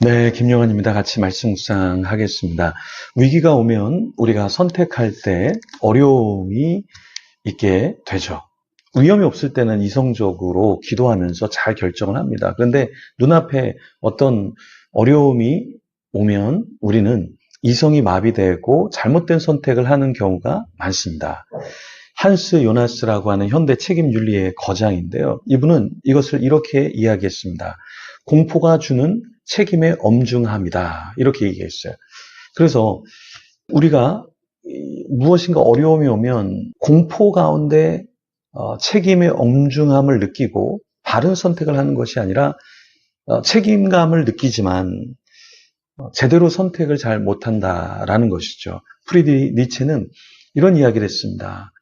네, 김용환입니다. 같이 말씀 묵상하겠습니다. 위기가 오면 우리가 선택할 때 어려움이 있게 되죠. 위험이 없을 때는 이성적으로 기도하면서 잘 결정을 합니다. 그런데 눈앞에 어떤 어려움이 오면 우리는 이성이 마비되고 잘못된 선택을 하는 경우가 많습니다. 한스 요나스라고 하는 현대 책임윤리의 거장인데요. 이분은 이것을 이렇게 이야기했습니다. 공포가 주는 책임의 엄중함이다. 이렇게 얘기했어요. 그래서 우리가 무엇인가 어려움이 오면 공포 가운데 책임의 엄중함을 느끼고 바른 선택을 하는 것이 아니라 책임감을 느끼지만 제대로 선택을 잘 못한다라는 것이죠. 프리드리히 니체는 이런 이야기를 했습니다.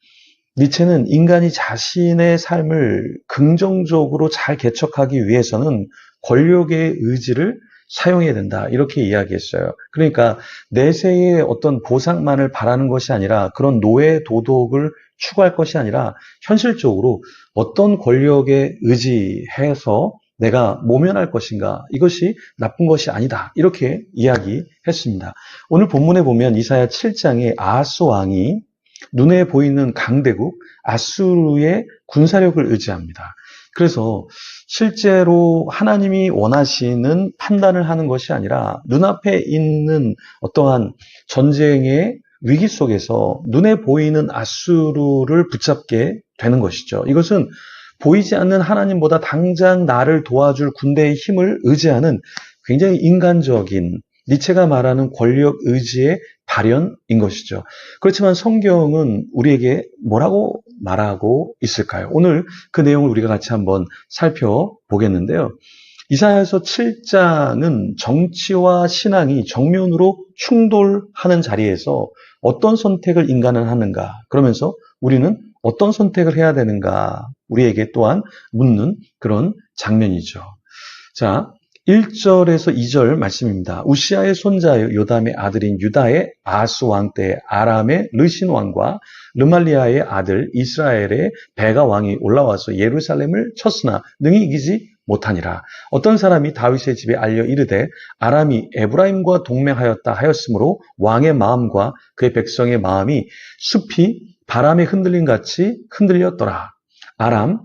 니체는 인간이 자신의 삶을 긍정적으로 잘 개척하기 위해서는 권력의 의지를 사용해야 된다. 이렇게 이야기했어요. 그러니까 내세의 어떤 보상만을 바라는 것이 아니라 그런 노예 도덕을 추구할 것이 아니라 현실적으로 어떤 권력에 의지해서 내가 모면할 것인가, 이것이 나쁜 것이 아니다. 이렇게 이야기했습니다. 오늘 본문에 보면 이사야 7장에 아하스 왕이 눈에 보이는 강대국 아수르의 군사력을 의지합니다. 그래서 실제로 하나님이 원하시는 판단을 하는 것이 아니라 눈앞에 있는 어떠한 전쟁의 위기 속에서 눈에 보이는 아수르를 붙잡게 되는 것이죠. 이것은 보이지 않는 하나님보다 당장 나를 도와줄 군대의 힘을 의지하는 굉장히 인간적인 니체가 말하는 권력 의지의 발현인 것이죠. 그렇지만 성경은 우리에게 뭐라고 말하고 있을까요? 오늘 그 내용을 우리가 같이 한번 살펴보겠는데요. 이사야서 7장은 정치와 신앙이 정면으로 충돌하는 자리에서 어떤 선택을 인간은 하는가? 그러면서 우리는 어떤 선택을 해야 되는가? 우리에게 또한 묻는 그런 장면이죠. 자, 1절에서 2절 말씀입니다. 우시아의 손자요 요담의 아들인 유다의 아하스 왕 때 아람의 르신 왕과 르말리아의 아들 이스라엘의 베가 왕이 올라와서 예루살렘을 쳤으나 능히 이기지 못하니라. 어떤 사람이 다윗의 집에 알려 이르되 아람이 에브라임과 동맹하였다 하였으므로 왕의 마음과 그의 백성의 마음이 숲이 바람에 흔들림 같이 흔들렸더라. 아람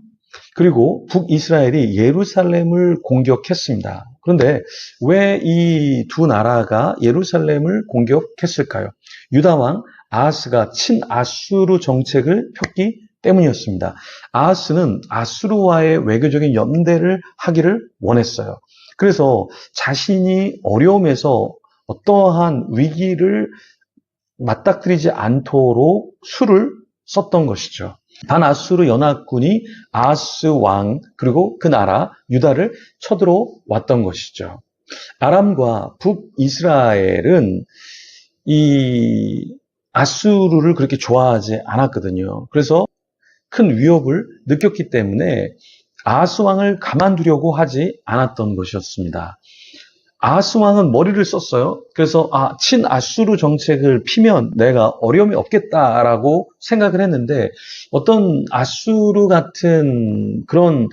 그리고 북이스라엘이 예루살렘을 공격했습니다. 그런데 왜 이 두 나라가 예루살렘을 공격했을까요? 유다 왕 아하스가 친아수르 정책을 폈기 때문이었습니다. 아하스는 아수르와의 외교적인 연대를 하기를 원했어요. 그래서 자신이 어려움에서 어떠한 위기를 맞닥뜨리지 않도록 수를 썼던 것이죠. 반아수르 연합군이 아하스 왕 그리고 그 나라 유다를 쳐들어왔던 것이죠. 아람과 북이스라엘은 이 아수르를 그렇게 좋아하지 않았거든요. 그래서 큰 위협을 느꼈기 때문에 아하스 왕을 가만두려고 하지 않았던 것이었습니다. 아하스 왕은 머리를 썼어요. 그래서 친아수르 정책을 피면 내가 어려움이 없겠다라고 생각을 했는데 어떤 아수르 같은 그런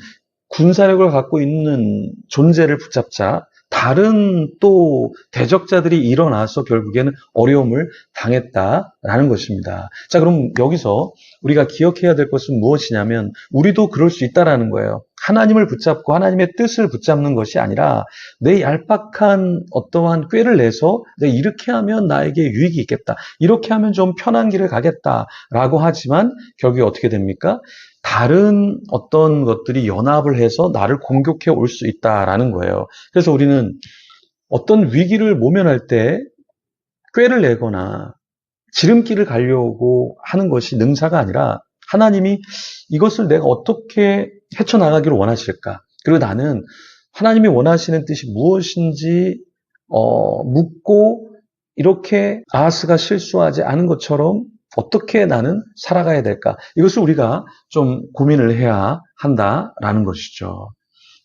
군사력을 갖고 있는 존재를 붙잡자 다른 또 대적자들이 일어나서 결국에는 어려움을 당했다라는 것입니다. 자, 그럼 여기서 우리가 기억해야 될 것은 무엇이냐면 우리도 그럴 수 있다라는 거예요. 하나님을 붙잡고 하나님의 뜻을 붙잡는 것이 아니라 내 얄팍한 어떠한 꾀를 내서 내가 이렇게 하면 나에게 유익이 있겠다. 이렇게 하면 좀 편한 길을 가겠다라고 하지만 결국에 어떻게 됩니까? 다른 어떤 것들이 연합을 해서 나를 공격해 올 수 있다라는 거예요. 그래서 우리는 어떤 위기를 모면할 때 꾀를 내거나 지름길을 가려고 하는 것이 능사가 아니라 하나님이 이것을 내가 어떻게 헤쳐나가기를 원하실까? 그리고 나는 하나님이 원하시는 뜻이 무엇인지 묻고 이렇게 아하스가 실수하지 않은 것처럼 어떻게 나는 살아가야 될까? 이것을 우리가 좀 고민을 해야 한다라는 것이죠.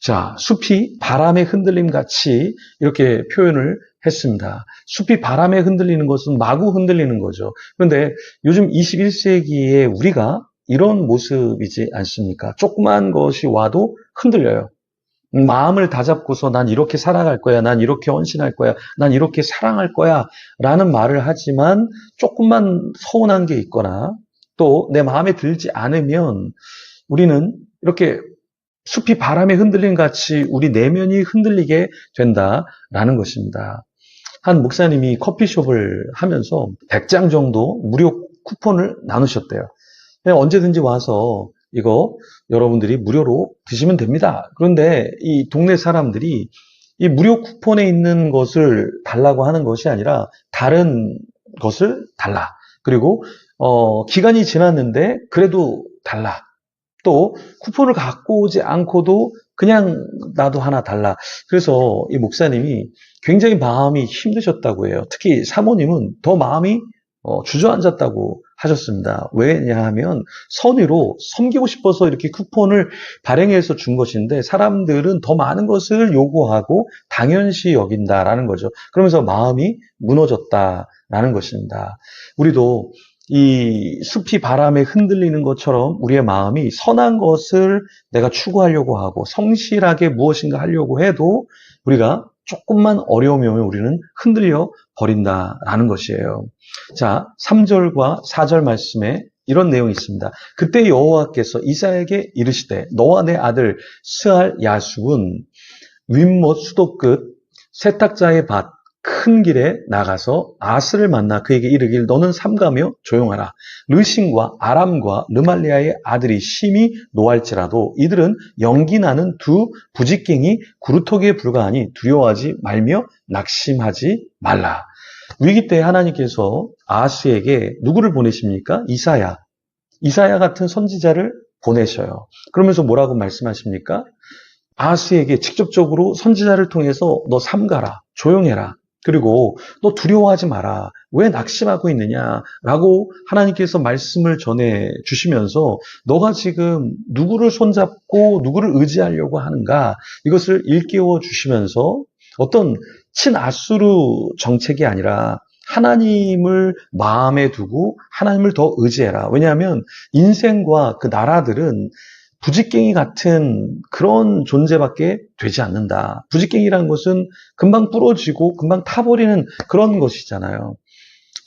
자, 숲이 바람에 흔들림 같이 이렇게 표현을 했습니다. 숲이 바람에 흔들리는 것은 마구 흔들리는 거죠. 그런데 요즘 21세기에 우리가 이런 모습이지 않습니까? 조그만 것이 와도 흔들려요. 마음을 다잡고서 난 이렇게 살아갈 거야, 난 이렇게 헌신할 거야, 난 이렇게 사랑할 거야 라는 말을 하지만 조금만 서운한 게 있거나 또 내 마음에 들지 않으면 우리는 이렇게 숲이 바람에 흔들린 같이 우리 내면이 흔들리게 된다라는 것입니다. 한 목사님이 커피숍을 하면서 100장 정도 무료 쿠폰을 나누셨대요. 그냥 언제든지 와서 이거 여러분들이 무료로 드시면 됩니다. 그런데 이 동네 사람들이 이 무료 쿠폰에 있는 것을 달라고 하는 것이 아니라 다른 것을 달라. 그리고 기간이 지났는데 그래도 달라. 또 쿠폰을 갖고 오지 않고도 그냥 나도 하나 달라. 그래서 이 목사님이 굉장히 마음이 힘드셨다고 해요. 특히 사모님은 더 마음이 주저앉았다고 하셨습니다. 왜냐하면 선의로 섬기고 싶어서 이렇게 쿠폰을 발행해서 준 것인데 사람들은 더 많은 것을 요구하고 당연시 여긴다라는 거죠. 그러면서 마음이 무너졌다라는 것입니다. 우리도 이 숲이 바람에 흔들리는 것처럼 우리의 마음이 선한 것을 내가 추구하려고 하고 성실하게 무엇인가 하려고 해도 우리가 조금만 어려움이 오면 우리는 흔들려 버린다라는 것이에요. 자, 3절과 4절 말씀에 이런 내용이 있습니다. 그때 여호와께서 이사야에게 이르시되 너와 내 아들 스알 야숲은 윗못 수도 끝 세탁자의 밭 큰 길에 나가서 아스를 만나 그에게 이르길 너는 삼가며 조용하라. 르신과 아람과 르말리아의 아들이 심히 노할지라도 이들은 연기나는 두 부직갱이 구루터기에 불과하니 두려워하지 말며 낙심하지 말라. 위기 때 하나님께서 아스에게 누구를 보내십니까? 이사야 같은 선지자를 보내셔요. 그러면서 뭐라고 말씀하십니까? 아스에게 직접적으로 선지자를 통해서 너 삼가라, 조용해라. 그리고 너 두려워하지 마라. 왜 낙심하고 있느냐라고 하나님께서 말씀을 전해 주시면서 너가 지금 누구를 손잡고 누구를 의지하려고 하는가 이것을 일깨워 주시면서 어떤 친아수르 정책이 아니라 하나님을 마음에 두고 하나님을 더 의지해라. 왜냐하면 인생과 그 나라들은 부직갱이 같은 그런 존재밖에 되지 않는다. 부직갱이라는 것은 금방 부러지고 금방 타버리는 그런 것이잖아요.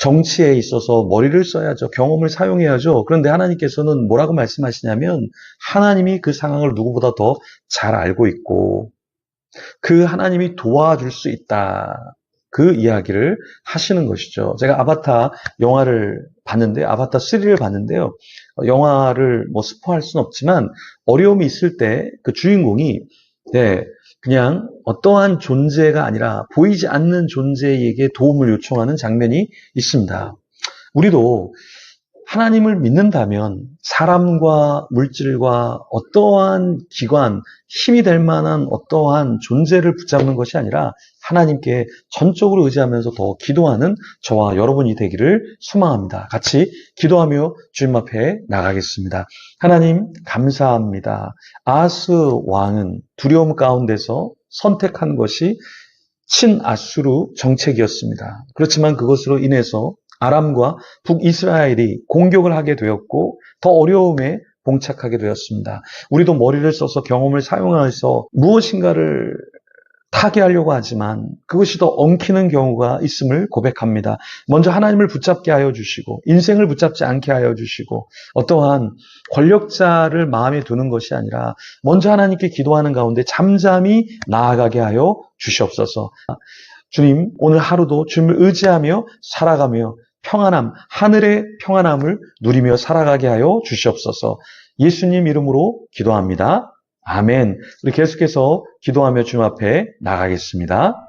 정치에 있어서 머리를 써야죠. 경험을 사용해야죠. 그런데 하나님께서는 뭐라고 말씀하시냐면 하나님이 그 상황을 누구보다 더 잘 알고 있고 그 하나님이 도와줄 수 있다. 그 이야기를 하시는 것이죠. 제가 아바타 영화를 봤는데, 아바타 3를 봤는데요. 영화를 뭐 스포할 수는 없지만, 어려움이 있을 때 그 주인공이, 그냥 어떠한 존재가 아니라 보이지 않는 존재에게 도움을 요청하는 장면이 있습니다. 우리도 하나님을 믿는다면 사람과 물질과 어떠한 기관, 힘이 될 만한 어떠한 존재를 붙잡는 것이 아니라 하나님께 전적으로 의지하면서 더 기도하는 저와 여러분이 되기를 소망합니다. 같이 기도하며 주님 앞에 나가겠습니다. 하나님 감사합니다. 아하스 왕은 두려움 가운데서 선택한 것이 친아수르 정책이었습니다. 그렇지만 그것으로 인해서 아람과 북이스라엘이 공격을 하게 되었고 더 어려움에 봉착하게 되었습니다. 우리도 머리를 써서 경험을 사용해서 무엇인가를 타개하려고 하지만 그것이 더 엉키는 경우가 있음을 고백합니다. 먼저 하나님을 붙잡게 하여 주시고 인생을 붙잡지 않게 하여 주시고 어떠한 권력자를 마음에 두는 것이 아니라 먼저 하나님께 기도하는 가운데 잠잠히 나아가게 하여 주시옵소서. 주님, 오늘 하루도 주님을 의지하며 살아가며 평안함, 하늘의 평안함을 누리며 살아가게 하여 주시옵소서. 예수님 이름으로 기도합니다. 아멘. 우리 계속해서 기도하며 주님 앞에 나가겠습니다.